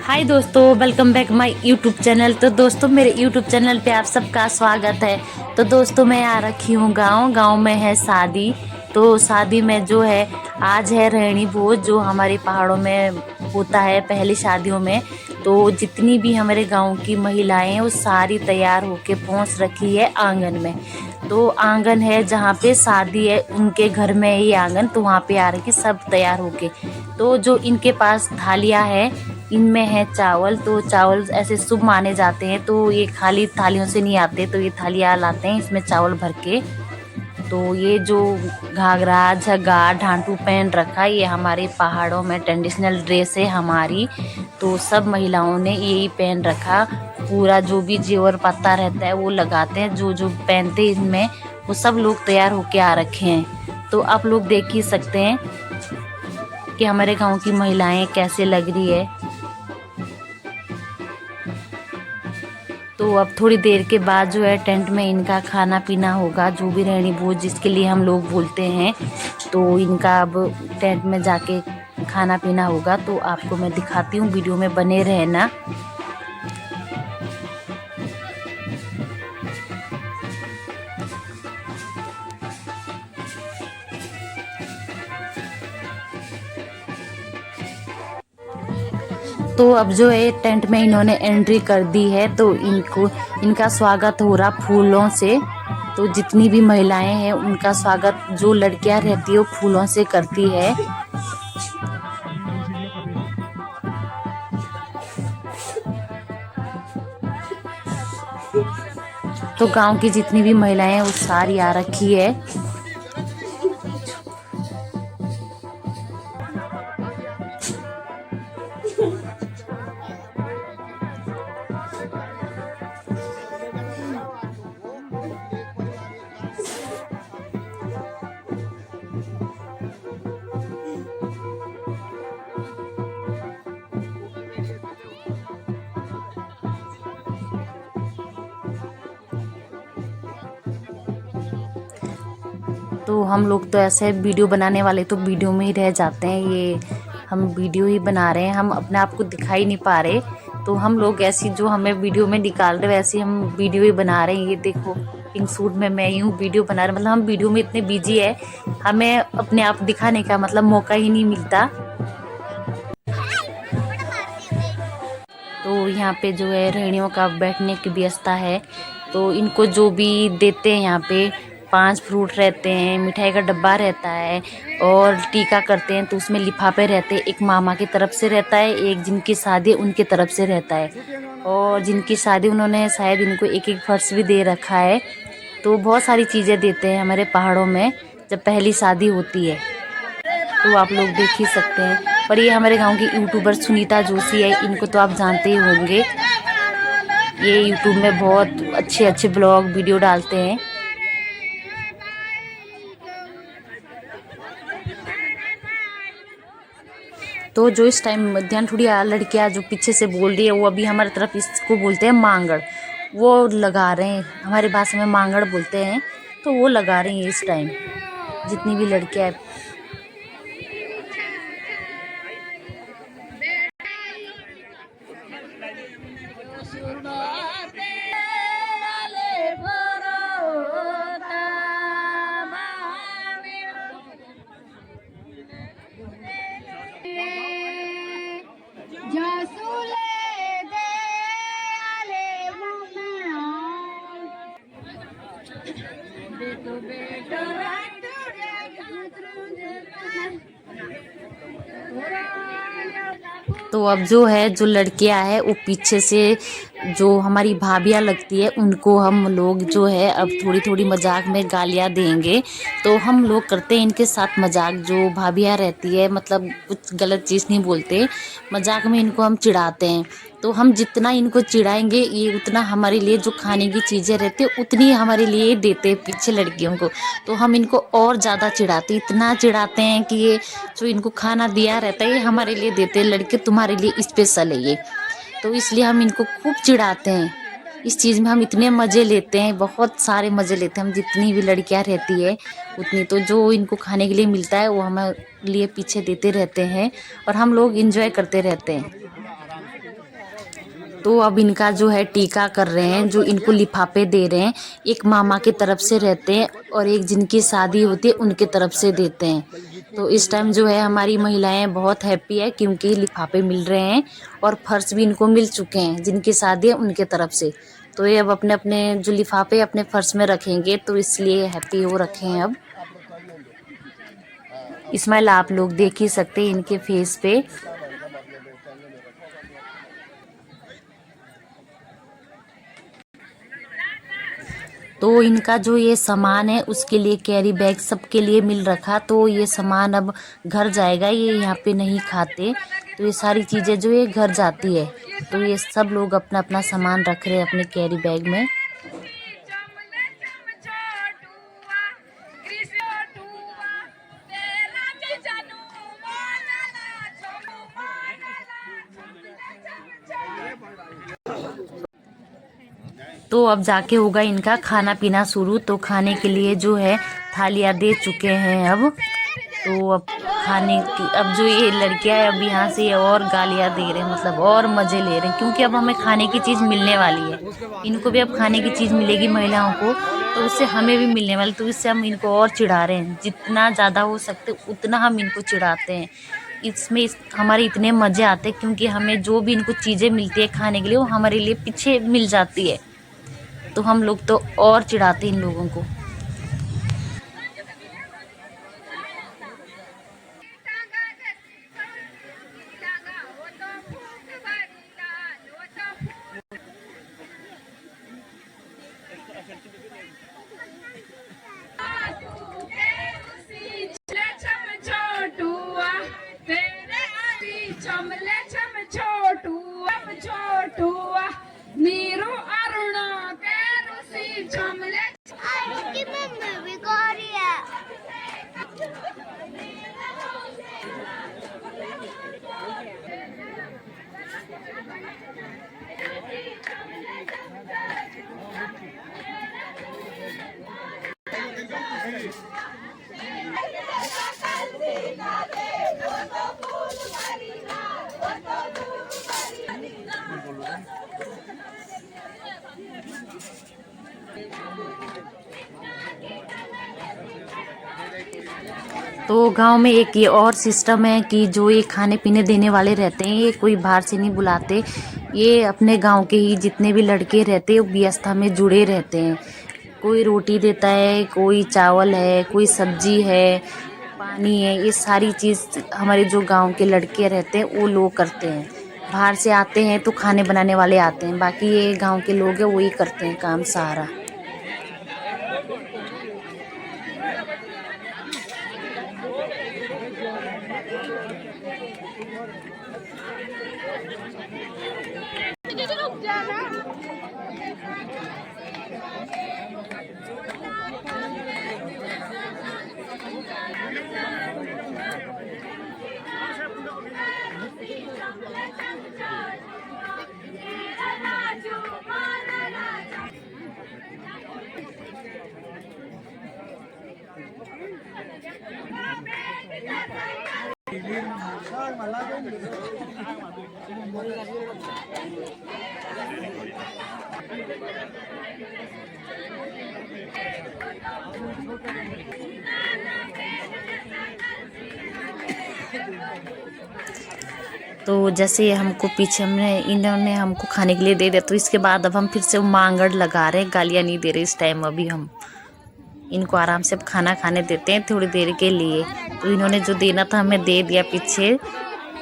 हाय दोस्तों, welcome back my YouTube channel. तो दोस्तों, मेरे यूट्यूब चैनल पे आप सबका स्वागत है। तो दोस्तों, मैं आ रखी हूँ गांव में है शादी। तो शादी में जो है आज है रहनी भोज, जो हमारे पहाड़ों में होता है पहली शादियों में। तो जितनी भी हमारे गांव की महिलाएं हैं वो सारी तैयार होके पहुंच रखी है आंगन में। तो आंगन है जहाँ पे शादी है, उनके घर में ही आंगन, तो वहाँ पे आ रखी सब तैयार होके। तो जो इनके पास थालियां है, इनमें है चावल। तो चावल ऐसे शुभ माने जाते हैं, तो ये खाली थालियों से नहीं आते, तो ये थालियाँ लाते हैं इसमें चावल भर के। तो ये जो घाघरा झग्गा ढांटू पहन रखा है, ये हमारे पहाड़ों में ट्रेडिशनल ड्रेस है हमारी। तो सब महिलाओं ने यही पहन रखा। पूरा जो भी जेवर पत्ता रहता है वो लगाते हैं, जो जो पहनते हैं इनमें, वो सब लोग तैयार होके आ रखे हैं। तो आप लोग देख ही सकते हैं कि हमारे गांव की महिलाएं कैसे लग रही है। तो अब थोड़ी देर के बाद जो है टेंट में इनका खाना पीना होगा, जो भी रहनी भोज जिसके लिए हम लोग बोलते हैं। तो इनका अब टेंट में जाके खाना पीना होगा। तो आपको मैं दिखाती हूँ, वीडियो में बने रहना। तो अब जो है टेंट में इन्होंने एंट्री कर दी है, तो इनका स्वागत हो रहा फूलों से। तो जितनी भी महिलाएं हैं उनका स्वागत जो लड़कियां रहती है वो फूलों से करती है। तो गांव की जितनी भी महिलाएं हैं वो सारी आ रखी है। तो हम लोग तो ऐसे वीडियो बनाने वाले तो वीडियो में ही रह जाते हैं। ये हम वीडियो ही बना रहे हैं, हम अपने आप को दिखाई नहीं पा रहे। तो हम लोग ऐसी जो हमें वीडियो में निकाल रहे वैसे हम वीडियो ही बना रहे हैं। ये देखो, पिंक सूट में मैं यूँ वीडियो बना रहे, मतलब हम वीडियो में इतने बिजी है, हमें अपने आप दिखाने का मतलब मौका ही नहीं मिलता। तो यहाँ पे जो है रहनियों का बैठने की व्यवस्था है। तो इनको जो भी देते हैं यहाँ पे 5 फ्रूट रहते हैं, मिठाई का डब्बा रहता है, और टीका करते हैं तो उसमें लिफाफे रहते हैं। एक मामा की तरफ से रहता है, एक जिनकी शादी उनके तरफ से रहता है, और जिनकी शादी उन्होंने शायद इनको एक एक फर्श भी दे रखा है। तो बहुत सारी चीज़ें देते हैं हमारे पहाड़ों में जब पहली शादी होती है। तो आप लोग देख ही सकते हैं। पर ये हमारे गांव की यूट्यूबर सुनीता जोशी है, इनको तो आप जानते ही होंगे। ये यूट्यूब में बहुत अच्छे अच्छे ब्लॉग वीडियो डालते हैं। तो जो इस टाइम ध्यान थोड़ी लड़कियां जो पीछे से बोल रही है, वो अभी हमारी तरफ इसको बोलते हैं मांगड़, वो लगा रहे हैं। हमारी भाषा में मांगड़ बोलते हैं। तो वो लगा रही हैं इस टाइम जितनी भी लड़कियां। तो अब जो है जो लड़कियां है वो पीछे से जो हमारी भाभियां लगती है उनको हम लोग जो है अब थोड़ी थोड़ी मजाक में गालियां देंगे। तो हम लोग करते हैं इनके साथ मजाक। जो भाभियां रहती है मतलब कुछ गलत चीज़ नहीं बोलते, मजाक में इनको हम चिढ़ाते हैं। तो हम जितना इनको चिढ़ाएंगे ये उतना हमारे लिए जो खाने की चीज़ें रहती है उतनी हमारे लिए देते हैं पीछे लड़कियों को। तो हम इनको और ज़्यादा चिढ़ाते, इतना चिढ़ाते हैं कि ये जो इनको खाना दिया रहता है ये हमारे लिए देते हैं, लड़के तुम्हारे लिए स्पेशल है ये। तो इसलिए हम इनको खूब चिढ़ाते हैं। इस चीज़ में हम इतने मज़े लेते हैं, बहुत सारे मज़े लेते हैं हम। जितनी भी लड़कियां रहती है उतनी, तो जो इनको खाने के लिए मिलता है वो हमारे लिए पीछे देते रहते हैं और हम लोग इंजॉय करते रहते हैं। तो अब इनका जो है टीका कर रहे हैं, जो इनको लिफाफे दे रहे हैं। एक मामा की तरफ से रहते हैं और एक जिनकी शादी होती है उनके तरफ से देते हैं। तो इस टाइम जो है हमारी महिलाएं बहुत हैप्पी है क्योंकि लिफाफे मिल रहे हैं और फर्श भी इनको मिल चुके हैं जिनकी शादी है उनके तरफ से। तो ये अब अपने अपने जो लिफाफे अपने फर्श में रखेंगे, तो इसलिए हैप्पी हो रखे हैं। अब स्माइल आप लोग देख ही सकते हैं इनके फेस पे। तो इनका जो ये सामान है उसके लिए कैरी बैग सबके लिए मिल रखा, तो ये सामान अब घर जाएगा, ये यहाँ पे नहीं खाते। तो ये सारी चीज़ें जो ये घर जाती है, तो ये सब लोग अपना अपना सामान रख रहे हैं अपने कैरी बैग में। तो अब जाके होगा इनका खाना पीना शुरू। तो खाने के लिए जो है थालियाँ दे चुके हैं अब। तो अब खाने की, अब जो ये लड़कियां है अब यहाँ से और गालियाँ दे रहे हैं, मतलब और मज़े ले रहे हैं क्योंकि अब हमें खाने की चीज़ मिलने वाली है। इनको भी अब खाने की चीज़ मिलेगी महिलाओं को, तो उससे हमें भी मिलने वाली, तो इससे हम इनको और चिढ़ा रहे हैं। जितना ज़्यादा हो सकते उतना हम इनको चिढ़ाते हैं। इसमें हमारे इतने मज़े आते हैं क्योंकि हमें जो भी इनको चीज़ें मिलती है खाने के लिए वो हमारे लिए पीछे मिल जाती है, तो हम लोग तो और चिढ़ाते हैं इन लोगों को। नीरू अरुण के रूसी चमले की मम्मी भी गोरी है। तो गांव में एक ये और सिस्टम है कि जो ये खाने पीने देने वाले रहते हैं ये कोई बाहर से नहीं बुलाते, ये अपने गांव के ही जितने भी लड़के रहते हैं वो व्यवस्था में जुड़े रहते हैं। कोई रोटी देता है, कोई चावल है, कोई सब्जी है, पानी है, ये सारी चीज़ हमारे जो गांव के लड़के रहते हैं वो लोग करते हैं। बाहर से आते हैं तो खाने बनाने वाले आते हैं, बाकी ये गांव के लोग हैं वही करते हैं काम सारा। तो जैसे हमको पीछे इन्होंने हमको खाने के लिए दे दिया, तो इसके बाद अब हम फिर से मांगड़ लगा रहे हैं, गालियाँ नहीं दे रहे इस टाइम। अभी हम इनको आराम से अब खाना खाने देते हैं थोड़ी देर के लिए। तो इन्होंने जो देना था हमें दे दिया पीछे,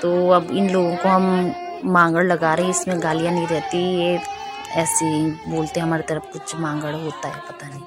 तो अब इन लोगों को हम मांगड़ लगा रहे हैं, इसमें गालियाँ नहीं रहती, ये ऐसे ही बोलते हैं हमारी तरफ कुछ मांगड़ होता है, पता नहीं।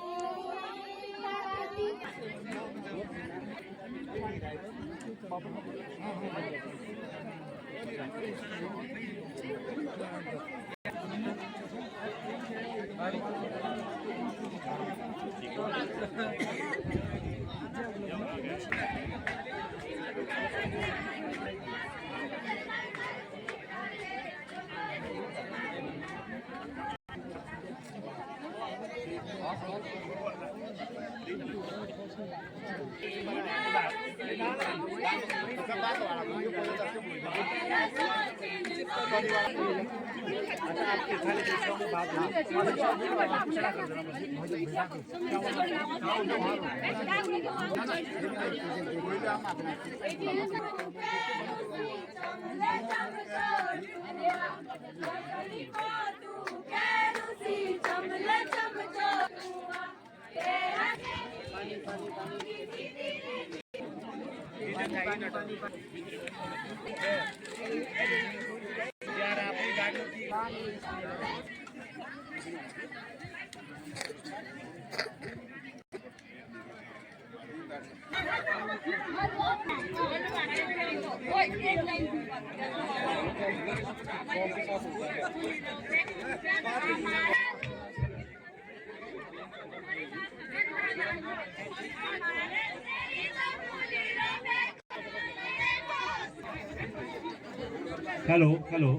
हेलो हेलो,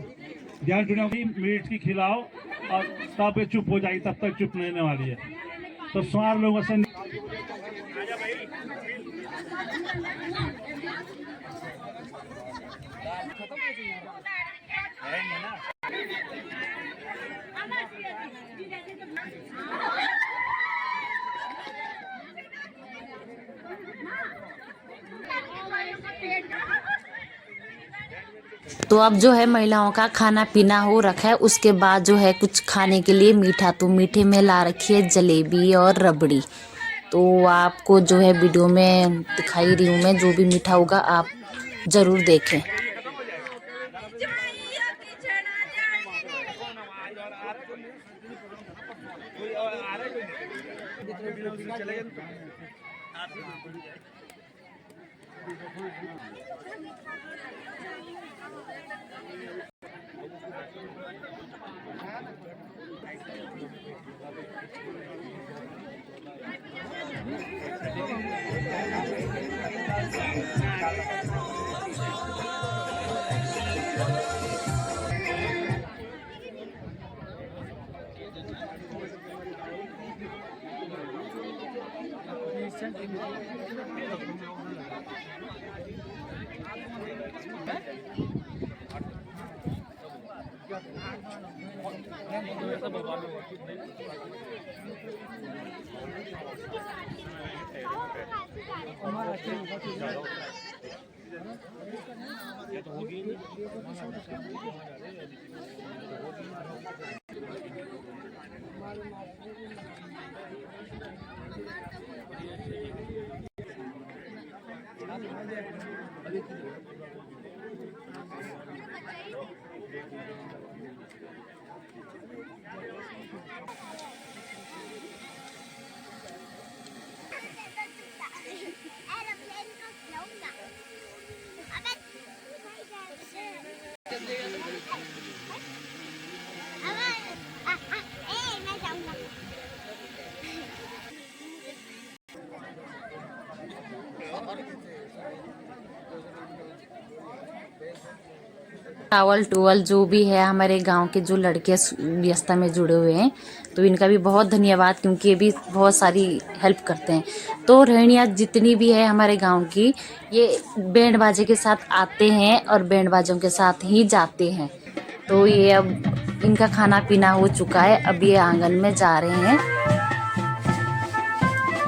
ध्यान सुनो, मीट की खिलाओ और तब ये चुप हो जाएगी, तब तक चुप नहीं होने वाली है। तो स्वार लोगों से तो अब जो है महिलाओं का खाना पीना हो रखा है। उसके बाद जो है कुछ खाने के लिए मीठा, तो मीठे में ला रखी है जलेबी और रबड़ी। तो आपको जो है वीडियो में दिखाई रही हूँ मैं, जो भी मीठा होगा आप ज़रूर देखें। टावल टूवल जो भी है, हमारे गांव के जो लड़के व्यवस्था में जुड़े हुए हैं, तो इनका भी बहुत धन्यवाद, क्योंकि ये भी बहुत सारी हेल्प करते हैं। तो रहनिया जितनी भी है हमारे गांव की, ये बैंड बाजे के साथ आते हैं और बैंड बाजों के साथ ही जाते हैं। तो ये अब इनका खाना पीना हो चुका है, अब ये आंगन में जा रहे हैं।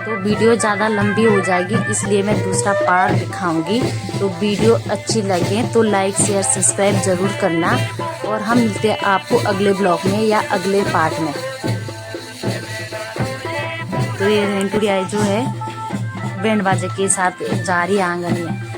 तो वीडियो ज़्यादा लंबी हो जाएगी, इसलिए मैं दूसरा पार्ट दिखाऊंगी। तो वीडियो अच्छी लगे तो लाइक शेयर सब्सक्राइब ज़रूर करना, और हम मिलते हैं आपको अगले ब्लॉग में या अगले पार्ट में। तो ये रेंटुरिया जो है बैंड बाजे के साथ जा रही है आंगन में।